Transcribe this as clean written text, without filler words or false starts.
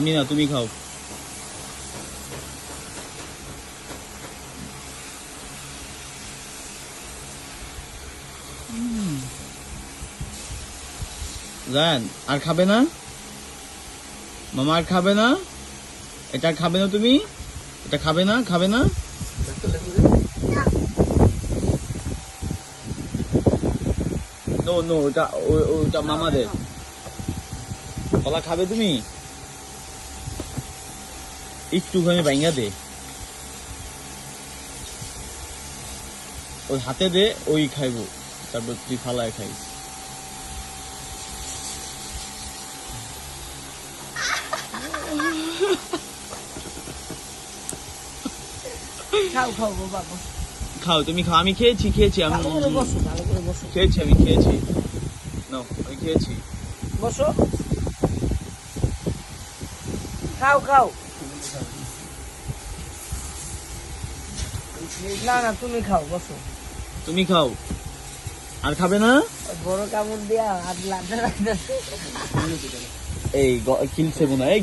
আমি না, তুমি খাও। জান আর খাবে না? মামা আর খাবে না? এটা খাবে না তুমি? এটা খাবে না? খাবে না? নো নো, ওটা মামাদের। কলা খাবে তুমি? একটুখানি ভাঙা দে, ওই হাতে দে, ওই খাইবো, তারপর তুই ফালায় খাইস। খাও খাও বাবা, খাও, তুমি খাও। আমি খেয়েছি আমি ভালো করে বসো, ভালো করে বসো, খেয়েছি, আমি খেয়েছি। নাও, আমি খেয়েছি। বসো, খাও খাও। না না, তুমি খাও, বসো। তুমি খাও। আর খাবে না? বড় কামড় দিয়া হাত লাগতে লাগতেছে। এই গিলছে মনে হয়,